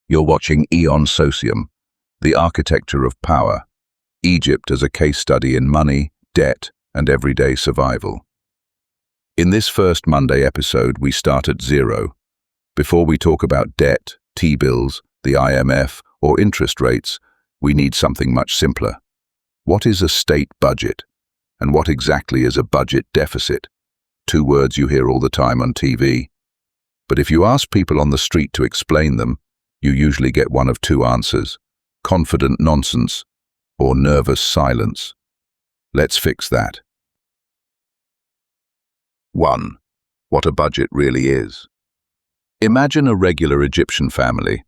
You're watching Aeon Socium, the architecture of power, Egypt as a case study in money, debt, and everyday survival. In this first Monday episode, we start at zero. Before we talk about debt, T-bills, the IMF, or interest rates, we need something much simpler. What is a state budget? And what exactly is a budget deficit? Two words you hear all the time on TV. But if you ask people on the street to explain them, you usually get one of two answers: confident nonsense or nervous silence. Let's fix that. 1. What a budget really is. Imagine a regular Egyptian family.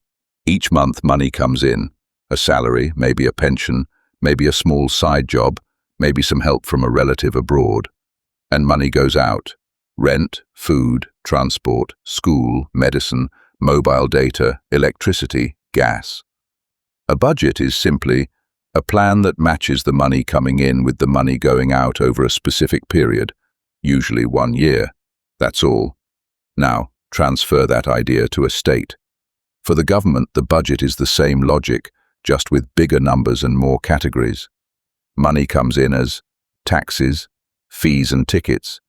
Each month money comes in, a salary, maybe a pension, maybe a small side job, maybe some help from a relative abroad. And money goes out. Rent, food, transport, school, medicine, mobile data, electricity, gas. A budget is simply a plan that matches the money coming in with the money going out over a specific period, usually 1 year. That's all. Now, transfer that idea to a state. For the government, the budget is the same logic, just with bigger numbers and more categories. Money comes in as taxes, fees and tickets,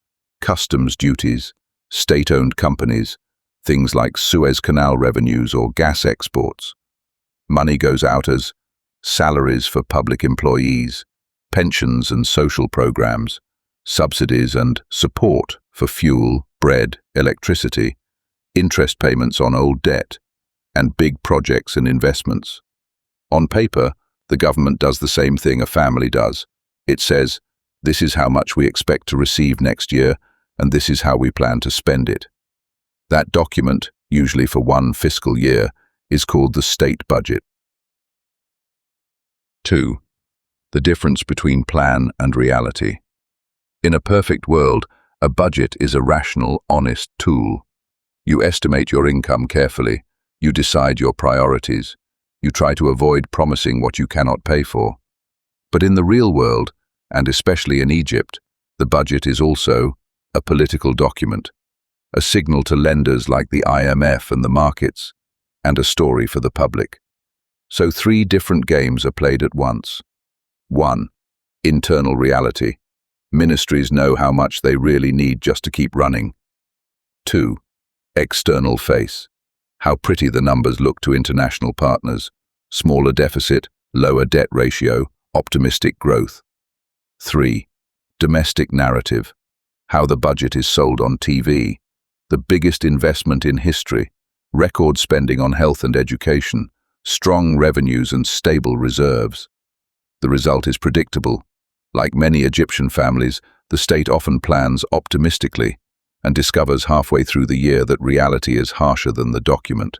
customs duties, state-owned companies, things like Suez Canal revenues or gas exports. Money goes out as salaries for public employees, pensions and social programs, subsidies and support for fuel, bread, electricity, interest payments on old debt, and big projects and investments. On paper, the government does the same thing a family does. It says, this is how much we expect to receive next year, and this is how we plan to spend it. That document, usually for one fiscal year, is called the state budget. 2. The difference between plan and reality. In a perfect world, a budget is a rational, honest tool. You estimate your income carefully, you decide your priorities, you try to avoid promising what you cannot pay for. But in the real world, and especially in Egypt, the budget is also a political document, a signal to lenders like the IMF and the markets, and a story for the public. So 3 different games are played at once. 1. Internal reality. Ministries know how much they really need just to keep running. 2. External face. How pretty the numbers look to international partners. Smaller deficit, lower debt ratio, optimistic growth. 3. Domestic narrative. How the budget is sold on TV. The biggest investment in history. Record spending on health and education. Strong revenues and stable reserves. The result is predictable. Like many Egyptian families, the state often plans optimistically and discovers halfway through the year that reality is harsher than the document.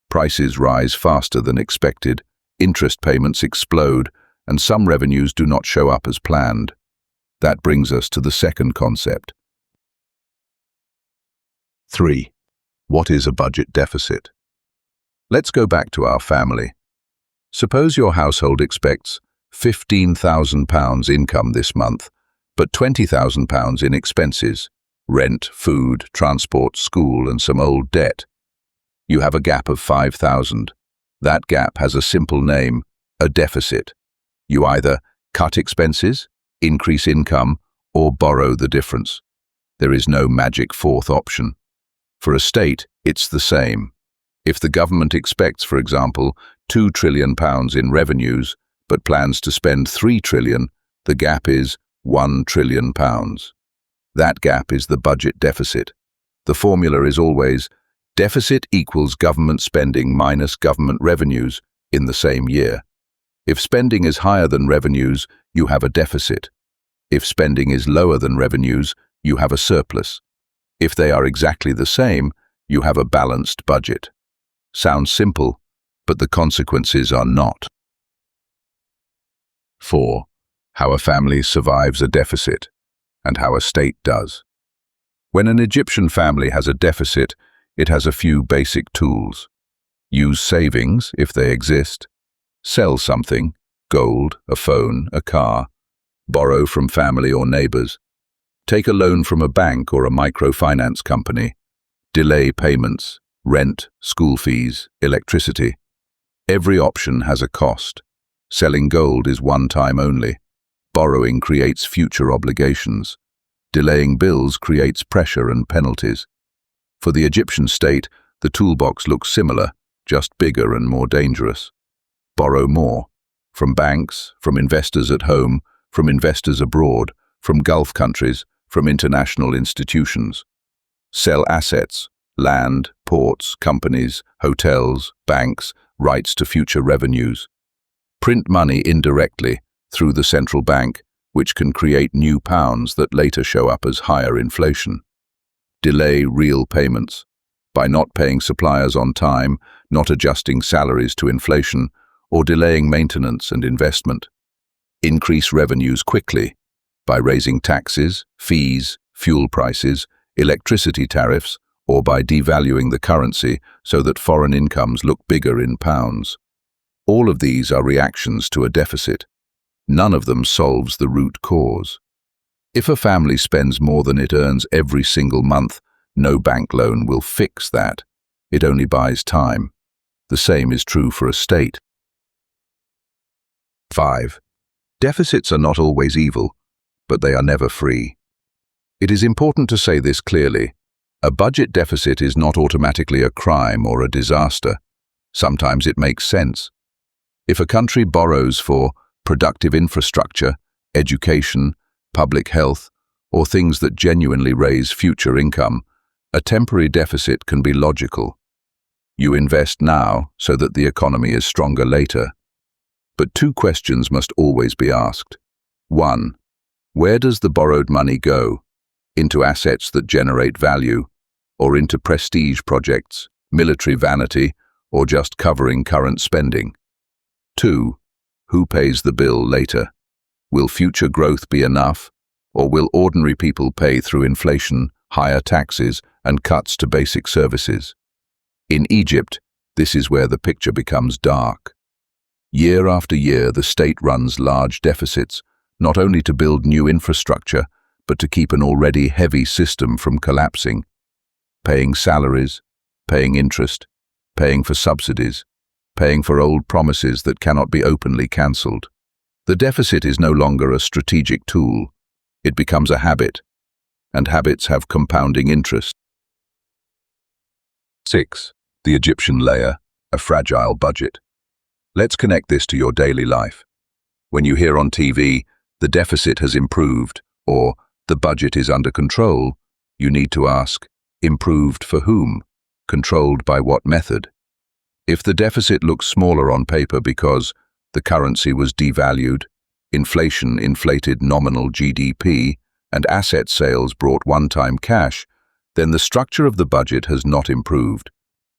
Prices rise faster than expected, interest payments explode, and some revenues do not show up as planned. That brings us to the second concept. 3. What is a budget deficit? Let's go back to our family. Suppose your household expects £15,000 income this month, but £20,000 in expenses, rent, food, transport, school, and some old debt. You have a gap of £5,000. That gap has a simple name, a deficit. You either cut expenses, increase income, or borrow the difference. There is no magic fourth option. For a state, it's the same. If the government expects, for example, £2 trillion in revenues, but plans to spend £3 trillion, the gap is £1 trillion. That gap is the budget deficit. The formula is always deficit equals government spending minus government revenues in the same year. If spending is higher than revenues, you have a deficit. If spending is lower than revenues, you have a surplus. If they are exactly the same, you have a balanced budget. Sounds simple, but the consequences are not. 4. How a family survives a deficit, and how a state does. When an Egyptian family has a deficit, it has a few basic tools. Use savings, if they exist. Sell something, gold, a phone, a car. Borrow from family or neighbors. Take a loan from a bank or a microfinance company. Delay payments. rent, school fees, electricity. Every option has a cost. Selling gold is one time only. Borrowing creates future obligations. Delaying bills creates pressure and penalties. For the Egyptian state, the toolbox looks similar, just bigger and more dangerous. Borrow more. From banks, from investors at home, from investors abroad, from Gulf countries, from international institutions. Sell assets, land, ports, companies, hotels, banks, rights to future revenues. Print money indirectly through the central bank, which can create new pounds that later show up as higher inflation. Delay real payments. By not paying suppliers on time, not adjusting salaries to inflation, or delaying maintenance and investment. Increase revenues quickly by raising taxes, fees, fuel prices, electricity tariffs, or by devaluing the currency so that foreign incomes look bigger in pounds. All of these are reactions to a deficit. None of them solves the root cause. If a family spends more than it earns every single month, no bank loan will fix that. It only buys time. The same is true for a state. 5. Deficits are not always evil, but they are never free. It is important to say this clearly. A budget deficit is not automatically a crime or a disaster. Sometimes it makes sense. If a country borrows for productive infrastructure, education, public health, or things that genuinely raise future income, a temporary deficit can be logical. You invest now so that the economy is stronger later. But two questions must always be asked. 1. Where does the borrowed money go? Into assets that generate value, or into prestige projects, military vanity, or just covering current spending? 2. Who pays the bill later? Will future growth be enough, or will ordinary people pay through inflation, higher taxes, and cuts to basic services? In Egypt, this is where the picture becomes dark. Year after year, the state runs large deficits, not only to build new infrastructure, but to keep an already heavy system from collapsing. Paying salaries, paying interest, paying for subsidies, paying for old promises that cannot be openly cancelled. The deficit is no longer a strategic tool. It becomes a habit, and habits have compounding interest. 6. The Egyptian layer, a fragile budget. Let's connect this to your daily life. When you hear on TV, the deficit has improved, or the budget is under control, you need to ask, improved for whom? Controlled by what method? If the deficit looks smaller on paper because the currency was devalued, inflation inflated nominal GDP, and asset sales brought one-time cash, then the structure of the budget has not improved.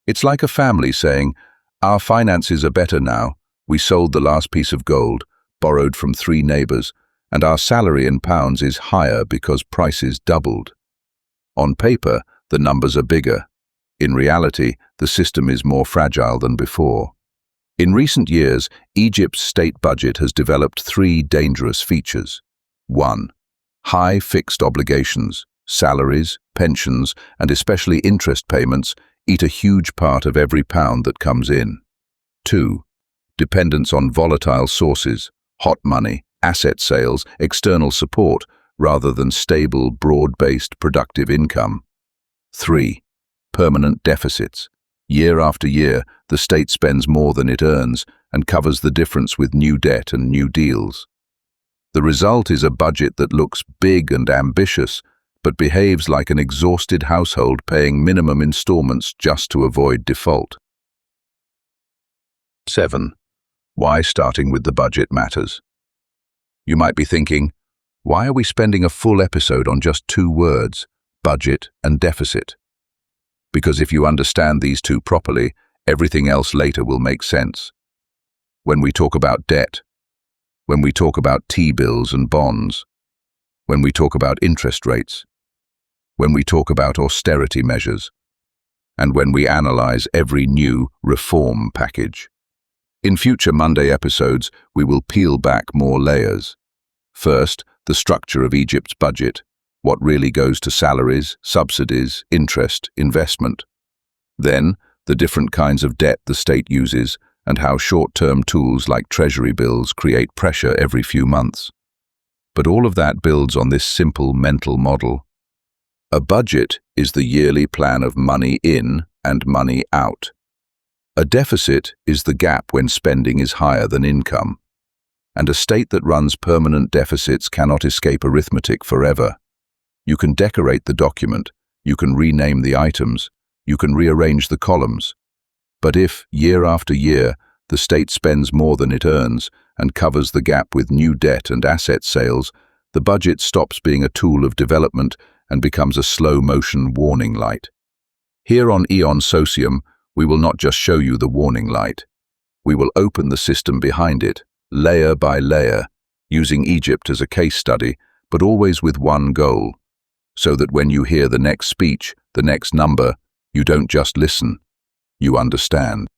It's like a family saying, our finances are better now, we sold the last piece of gold, borrowed from 3 neighbors, and our salary in pounds is higher because prices doubled. On paper, the numbers are bigger. In reality, the system is more fragile than before. In recent years, Egypt's state budget has developed 3 dangerous features. 1. High fixed obligations, salaries, pensions, and especially interest payments eat a huge part of every pound that comes in. 2. Dependence on volatile sources, hot money, asset sales, external support, rather than stable, broad-based productive income. 3. Permanent deficits. Year after year, the state spends more than it earns and covers the difference with new debt and new deals. The result is a budget that looks big and ambitious, but behaves like an exhausted household paying minimum installments just to avoid default. 7. Why starting with the budget matters. You might be thinking, why are we spending a full episode on just 2 words, budget and deficit? Because if you understand these 2 properly, everything else later will make sense. When we talk about debt, when we talk about T-bills and bonds, when we talk about interest rates, when we talk about austerity measures, and when we analyze every new reform package. In future Monday episodes, we will peel back more layers. First, the structure of Egypt's budget, what really goes to salaries, subsidies, interest, investment. Then, the different kinds of debt the state uses and how short-term tools like treasury bills create pressure every few months. But all of that builds on this simple mental model. A budget is the yearly plan of money in and money out. A deficit is the gap when spending is higher than income. And a state that runs permanent deficits cannot escape arithmetic forever. You can decorate the document, you can rename the items, you can rearrange the columns. But if, year after year, the state spends more than it earns and covers the gap with new debt and asset sales, the budget stops being a tool of development and becomes a slow-motion warning light. Here on Aeon Socium, we will not just show you the warning light. We will open the system behind it, layer by layer, using Egypt as a case study, but always with one goal, so that when you hear the next speech, the next number, you don't just listen, you understand.